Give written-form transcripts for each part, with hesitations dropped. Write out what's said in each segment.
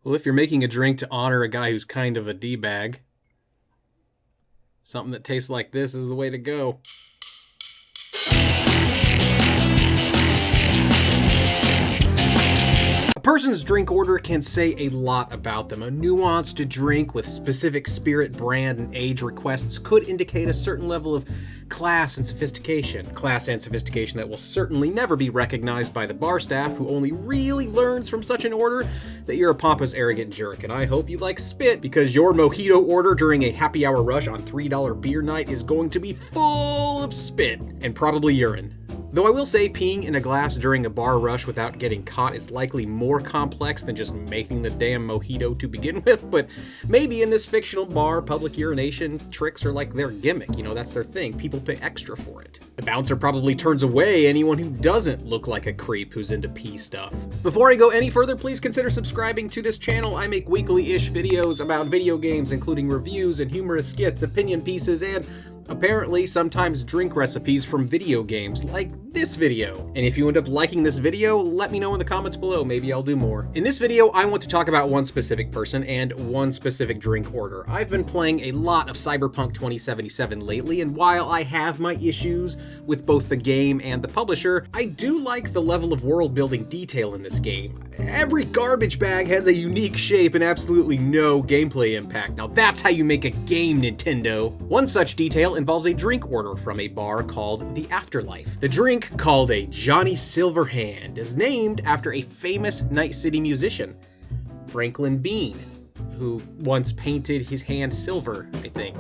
Well, if you're making a drink to honor a guy who's kind of a D-bag, something that tastes like this is the way to go. A person's drink order can say a lot about them. A nuanced drink with specific spirit, brand, and age requests could indicate a certain level of class and sophistication. Class and sophistication that will certainly never be recognized by the bar staff, who only really learns from such an order that you're a pompous, arrogant jerk. And I hope you like spit, because your mojito order during a happy hour rush on $3 beer night is going to be full of spit and probably urine. Though I will say peeing in a glass during a bar rush without getting caught is likely more complex than just making the damn mojito to begin with, but maybe in this fictional bar, public urination tricks are like their gimmick. You know, that's their thing. People pay extra for it. The bouncer probably turns away anyone who doesn't look like a creep who's into pee stuff. Before I go any further, please consider subscribing to this channel. I make weekly-ish videos about video games, including reviews and humorous skits, opinion pieces, and apparently sometimes drink recipes from video games, like this video. And if you end up liking this video, let me know in the comments below, maybe I'll do more. In this video, I want to talk about one specific person and one specific drink order. I've been playing a lot of Cyberpunk 2077 lately, and while I have my issues with both the game and the publisher, I do like the level of world building detail in this game. Every garbage bag has a unique shape and absolutely no gameplay impact. Now that's how you make a game, Nintendo. One such detail involves a drink order from a bar called The Afterlife. The drink, called a Johnny Silverhand, is named after a famous Night City musician, Franklin Bean, who once painted his hand silver, I think.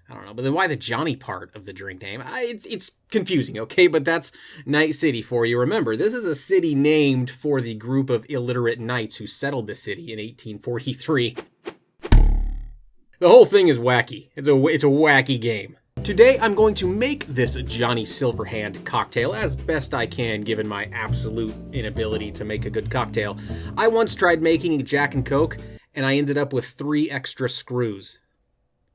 I don't know, but then why the Johnny part of the drink name? It's confusing, okay? But that's Night City for you. Remember, this is a city named for the group of illiterate knights who settled the city in 1843. The whole thing is wacky. It's a wacky game. Today, I'm going to make this Johnny Silverhand cocktail as best I can, given my absolute inability to make a good cocktail. I once tried making a Jack and Coke, and I ended up with 3 extra screws.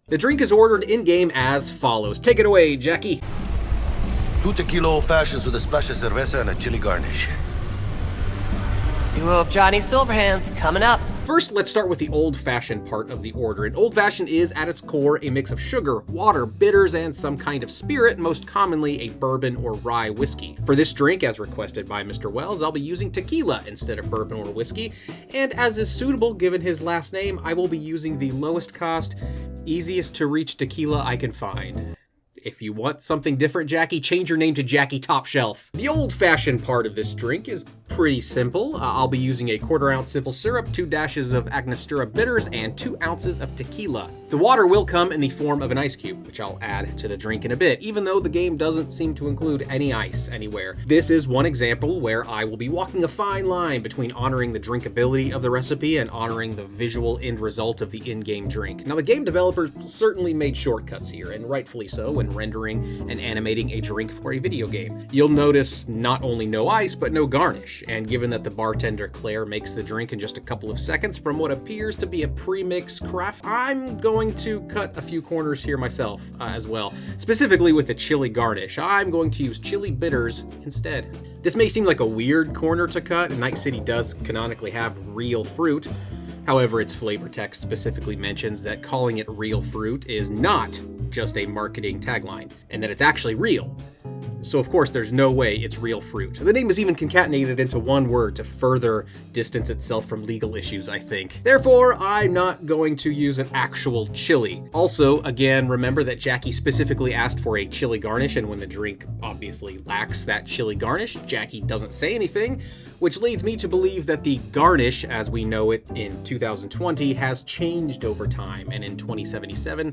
The drink is ordered in-game as follows. Take it away, Jackie. 2 tequila old fashions with a splash of cerveza and a chili garnish. Duo of Johnny Silverhands coming up. First, let's start with the old-fashioned part of the order. An old-fashioned is, at its core, a mix of sugar, water, bitters, and some kind of spirit, most commonly a bourbon or rye whiskey. For this drink, as requested by Mr. Wells, I'll be using tequila instead of bourbon or whiskey, and as is suitable given his last name, I will be using the lowest cost, easiest to reach tequila I can find. If you want something different, Jackie, change your name to Jackie Top Shelf. The old-fashioned part of this drink is pretty simple. I'll be using a 1/4 ounce simple syrup, 2 dashes of Angostura bitters, and 2 ounces of tequila. The water will come in the form of an ice cube, which I'll add to the drink in a bit, even though the game doesn't seem to include any ice anywhere. This is one example where I will be walking a fine line between honoring the drinkability of the recipe and honoring the visual end result of the in-game drink. Now, the game developers certainly made shortcuts here, and rightfully so, when rendering and animating a drink for a video game. You'll notice not only no ice, but no garnish, and given that the bartender Claire makes the drink in just a couple of seconds from what appears to be a pre-mix craft, I'm going to cut a few corners here myself as well. Specifically with the chili garnish, I'm going to use chili bitters instead. This may seem like a weird corner to cut, and Night City does canonically have real fruit. However, its flavor text specifically mentions that calling it real fruit is not just a marketing tagline, and that it's actually real. So of course there's no way it's real fruit. The name is even concatenated into one word to further distance itself from legal issues, I think. Therefore, I'm not going to use an actual chili. Also, again, remember that Jackie specifically asked for a chili garnish, and when the drink obviously lacks that chili garnish, Jackie doesn't say anything, which leads me to believe that the garnish, as we know it in 2020, has changed over time, and in 2077,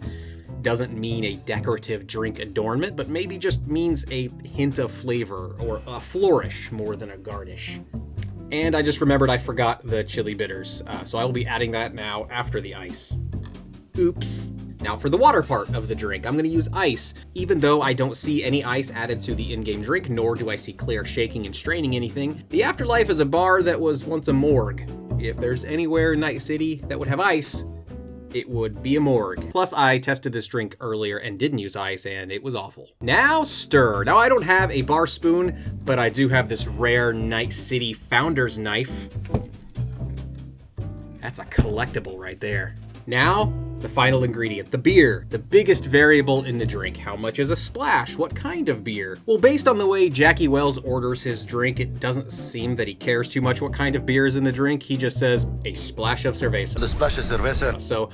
doesn't mean a decorative drink adornment, but maybe just means a hint of flavor, or a flourish more than a garnish. And I just remembered I forgot the chili bitters, so I will be adding that now after the ice. Oops. Now for the water part of the drink, I'm going to use ice. Even though I don't see any ice added to the in-game drink, nor do I see Claire shaking and straining anything, the Afterlife is a bar that was once a morgue. If there's anywhere in Night City that would have ice, it would be a morgue. Plus, I tested this drink earlier and didn't use ice, and it was awful. Now stir. Now, I don't have a bar spoon, but I do have this rare Night City Founder's knife. That's a collectible right there. Now, the final ingredient, the beer, the biggest variable in the drink. How much is a splash? What kind of beer? Well, based on the way Jackie Wells orders his drink, it doesn't seem that he cares too much what kind of beer is in the drink. He just says, a splash of cerveza. The splash of cerveza. So,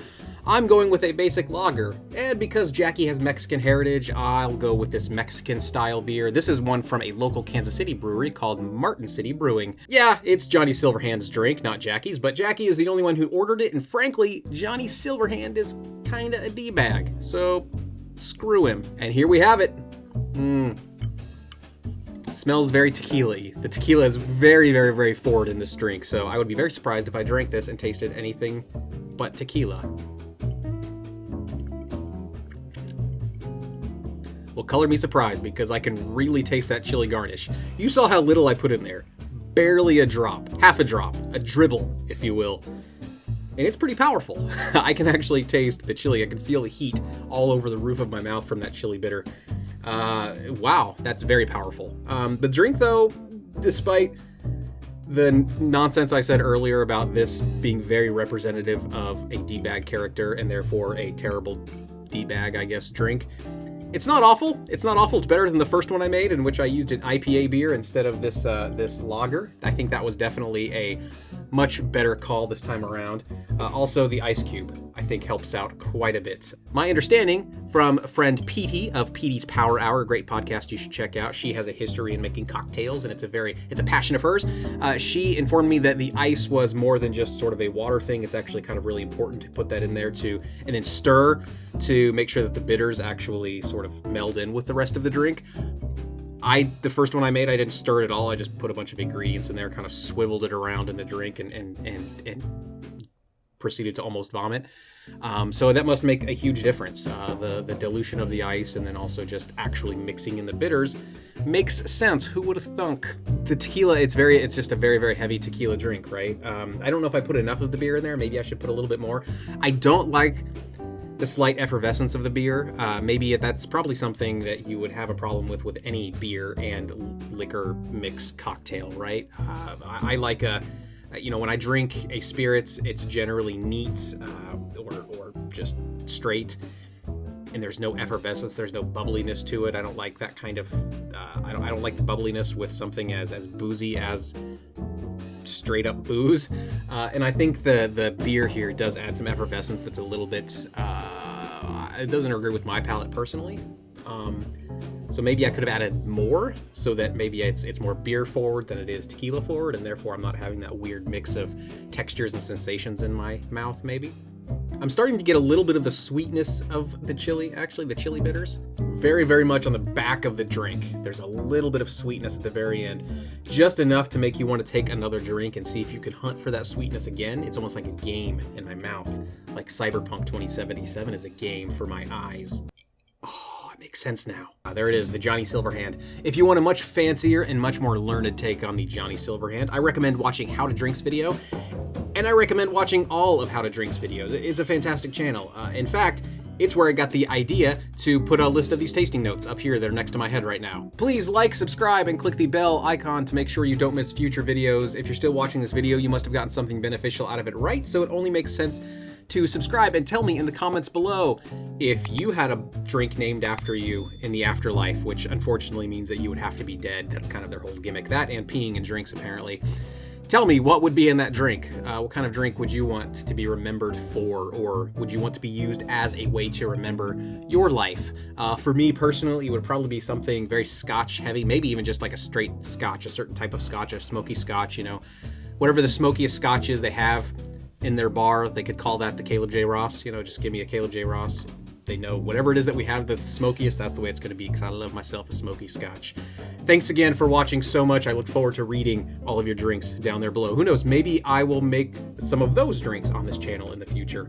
I'm going with a basic lager, and because Jackie has Mexican heritage, I'll go with this Mexican-style beer. This is one from a local Kansas City brewery called Martin City Brewing. Yeah, it's Johnny Silverhand's drink, not Jackie's, but Jackie is the only one who ordered it, and frankly, Johnny Silverhand is kinda a D-bag, so screw him. And here we have it. Smells very tequila-y. The tequila is very, very, very forward in this drink, so I would be very surprised if I drank this and tasted anything but tequila. Well, color me surprised, because I can really taste that chili garnish. You saw how little I put in there. Barely a drop, half a drop, a dribble, if you will. And it's pretty powerful. I can actually taste the chili. I can feel the heat all over the roof of my mouth from that chili bitter. Wow, that's very powerful. The drink, though, despite the nonsense I said earlier about this being very representative of a D-bag character and therefore a terrible D-bag, I guess, drink, it's not awful. It's not awful. It's better than the first one I made, in which I used an IPA beer instead of this lager. I think that was definitely a much better call this time around. Also, the ice cube, I think, helps out quite a bit. My understanding from friend Petey of Petey's Power Hour, a great podcast you should check out. She has a history in making cocktails, and it's a passion of hers. She informed me that the ice was more than just sort of a water thing. It's actually kind of really important to put that in there and then stir to make sure that the bitters actually sort of meld in with the rest of the drink. The first one I made, I didn't stir it at all. I just put a bunch of ingredients in there, kind of swiveled it around in the drink, and proceeded to almost vomit. So that must make a huge difference. The dilution of the ice and then also just actually mixing in the bitters makes sense. Who would have thunk? The tequila, it's just a very, very heavy tequila drink, right? I don't know if I put enough of the beer in there. Maybe I should put a little bit more. I don't like the slight effervescence of the beer. Maybe that's probably something that you would have a problem with any beer and liquor mix cocktail, right? I like when I drink a spirits, it's generally neat or just straight, and there's no effervescence, there's no bubbliness to it. I don't like that kind of, I don't like the bubbliness with something as boozy as straight up booze. And I think the beer here does add some effervescence that's a little bit, it doesn't agree with my palate personally. So maybe I could have added more so that maybe it's more beer forward than it is tequila forward, and therefore I'm not having that weird mix of textures and sensations in my mouth, maybe. I'm starting to get a little bit of the sweetness of the chili, actually, the chili bitters. Very, very much on the back of the drink. There's a little bit of sweetness at the very end. Just enough to make you want to take another drink and see if you can hunt for that sweetness again. It's almost like a game in my mouth. Like Cyberpunk 2077 is a game for my eyes. Oh, it makes sense now. There it is, the Johnny Silverhand. If you want a much fancier and much more learned take on the Johnny Silverhand, I recommend watching How to Drink's video. And I recommend watching all of How to Drink's videos. It's a fantastic channel. In fact, it's where I got the idea to put a list of these tasting notes up here that are next to my head right now. Please like, subscribe, and click the bell icon to make sure you don't miss future videos. If you're still watching this video, you must have gotten something beneficial out of it, right? So it only makes sense to subscribe and tell me in the comments below if you had a drink named after you in the afterlife, which unfortunately means that you would have to be dead. That's kind of their whole gimmick. That and peeing in drinks, apparently. Tell me, what would be in that drink? What kind of drink would you want to be remembered for, or would you want to be used as a way to remember your life? For me personally, it would probably be something very scotch heavy, maybe even just like a straight scotch, a certain type of scotch, a smoky scotch, whatever the smokiest scotch is they have in their bar, they could call that the Caleb J. Ross, just give me a Caleb J. Ross. They know whatever it is that we have that's the smokiest, that's the way it's going to be, because I love myself a smoky scotch. Thanks again for watching so much. I look forward to reading all of your drinks down there below. Who knows, maybe I will make some of those drinks on this channel in the future.